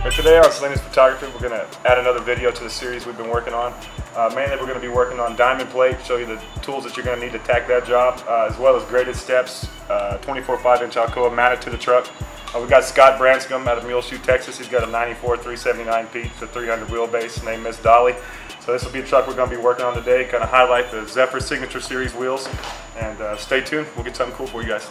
But today on Salinas Photography, we're going to add another video to the series we've been working on. Mainly we're going to be working on diamond plate, show you the tools that you're going to need to tack that job, as well as graded steps, 24 5-inch Alcoa mounted to the truck. We've got Scott Branscombe out of Muleshoe, Texas. He's got a 94 379 Pete to 300 wheelbase named Miss Dolly. So this will be a truck we're going to be working on today, kind of highlight the Zephyr Signature Series wheels. And stay tuned, we'll get something cool for you guys.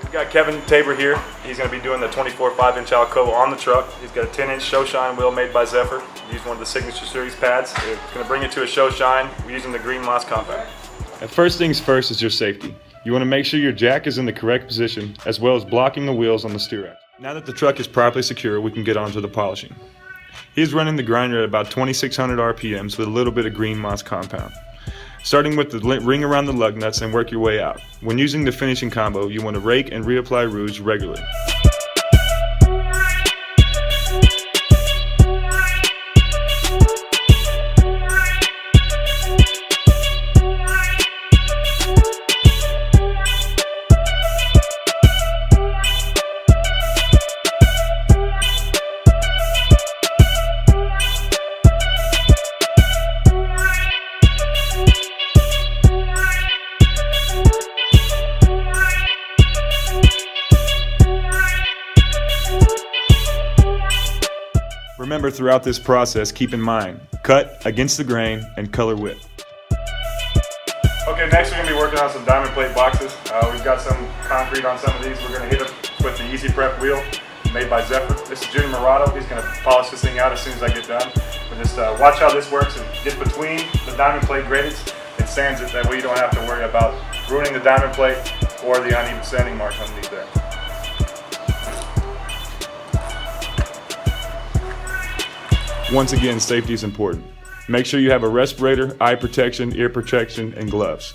We've got Kevin Tabor here. He's going to be doing the 24 5-inch Alcoa on the truck. He's got a 10-inch show shine wheel made by Zephyr. We use one of the Signature Series pads. It's going to bring it to a show shine. We're using the green moss compound. And first things first is your safety. You want to make sure your jack is in the correct position, as well as blocking the wheels on the steer axle. Now that the truck is properly secure, we can get on to the polishing. He's running the grinder at about 2600 RPMs with a little bit of green moss compound. Starting with the ring around the lug nuts and work your way out. When using the finishing combo, you want to rake and reapply rouge regularly. Remember, throughout this process, keep in mind, cut against the grain and color width. Okay, next we're going to be working on some diamond plate boxes. We've got some concrete on some of these. We're going to hit them with the Easy Prep wheel made by Zephyr. This is Junior Murado. He's going to polish this thing out as soon as I get done. But just watch how this works and get between the diamond plate gratings and sands it. That way you don't have to worry about ruining the diamond plate or the uneven sanding marks underneath there. Once again, safety is important. Make sure you have a respirator, eye protection, ear protection, and gloves.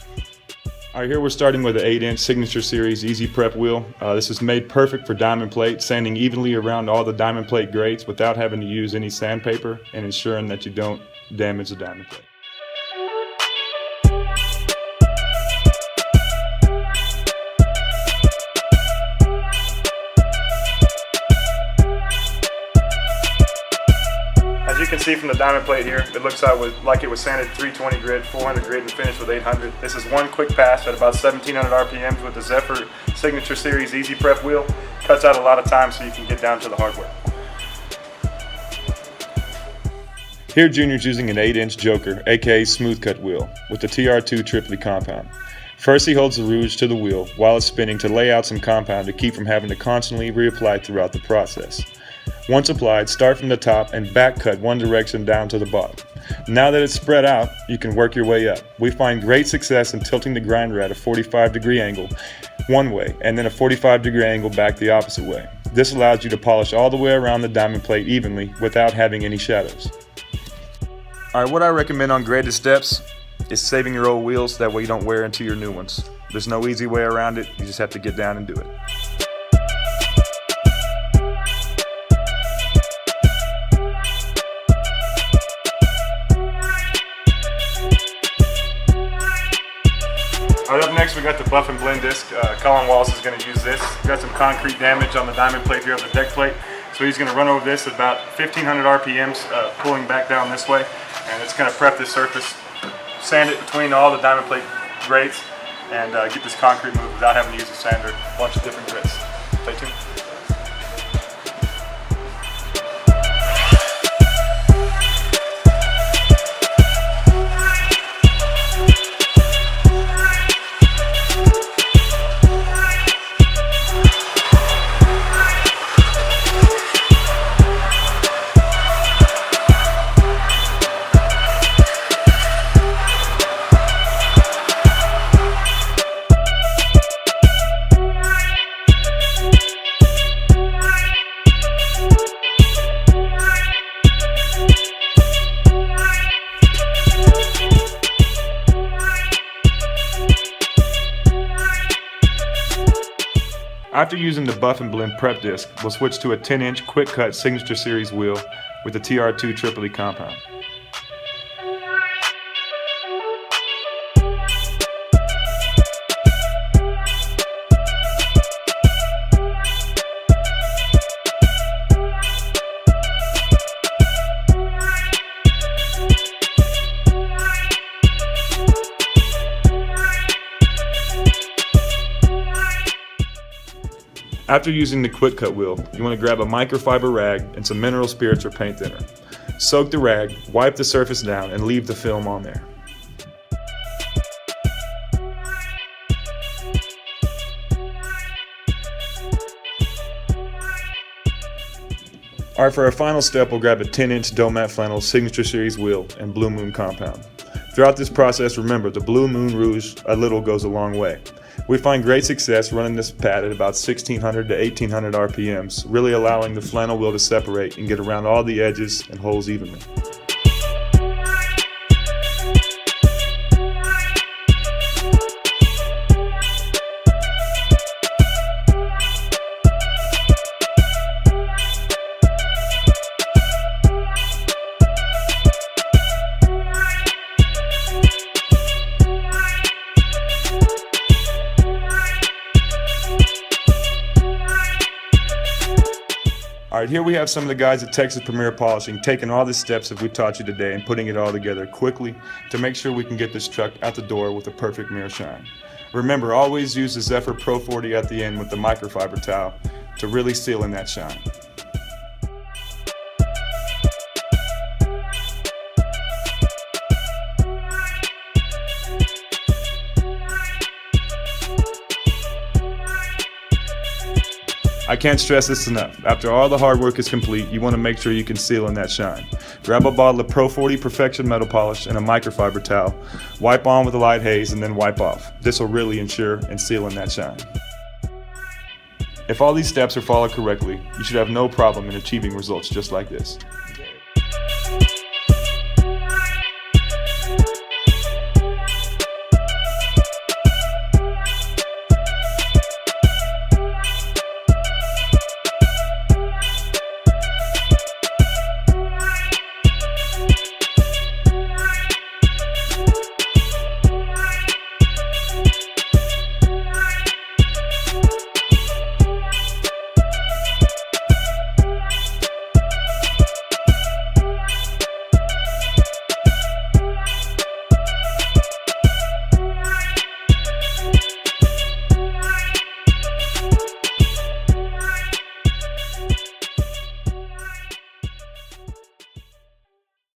Alright, here we're starting with an 8-inch Signature Series Easy Prep wheel. This is made perfect for diamond plate, sanding evenly around all the diamond plate grates without having to use any sandpaper and ensuring that you don't damage the diamond plate. As you can see from the diamond plate here, it looks like it was sanded 320 grit, 400 grit, and finished with 800. This is one quick pass at about 1700 RPMs with the Zephyr Signature Series Easy Prep wheel. Cuts out a lot of time so you can get down to the hardware. Here Junior's using an 8-inch Joker, aka smooth cut wheel, with the TR2 Triply compound. First he holds the rouge to the wheel while it's spinning to lay out some compound to keep from having to constantly reapply throughout the process. Once applied, start from the top and back cut one direction down to the bottom. Now that it's spread out, you can work your way up. We find great success in tilting the grinder at a 45-degree angle one way and then a 45-degree angle back the opposite way. This allows you to polish all the way around the diamond plate evenly without having any shadows. Alright, what I recommend on graded steps is saving your old wheels, that way you don't wear into your new ones. There's no easy way around it, you just have to get down and do it. Alright, up next we got the buff and blend disc. Colin Wallace is going to use this. We've got some concrete damage on the diamond plate here on the deck plate. So he's going to run over this at about 1500 RPMs, pulling back down this way. And it's going to prep this surface, sand it between all the diamond plate grates, and get this concrete moved without having to use a sander. A bunch of different grits. Stay tuned. After using the buff and blend prep disc, we'll switch to a 10-inch quick cut Signature Series wheel with the TR2 Triply compound. After using the quick cut wheel, you want to grab a microfiber rag and some mineral spirits or paint thinner. Soak the rag, wipe the surface down, and leave the film on there. Alright, for our final step, we'll grab a 10-inch Domat Flannel Signature Series wheel and Blue Moon compound. Throughout this process, remember, the Blue Moon Rouge a little goes a long way. We find great success running this pad at about 1600 to 1800 RPMs, really allowing the flannel wheel to separate and get around all the edges and holes evenly. Alright, here we have some of the guys at Texas Premier Polishing taking all the steps that we taught you today and putting it all together quickly to make sure we can get this truck out the door with a perfect mirror shine. Remember, always use the Zephyr Pro 40 at the end with the microfiber towel to really seal in that shine. I can't stress this enough. After all the hard work is complete, you want to make sure you can seal in that shine. Grab a bottle of Pro 40 Perfection metal polish and a microfiber towel. Wipe on with a light haze and then wipe off. This will really ensure and seal in that shine. If all these steps are followed correctly, you should have no problem in achieving results just like this.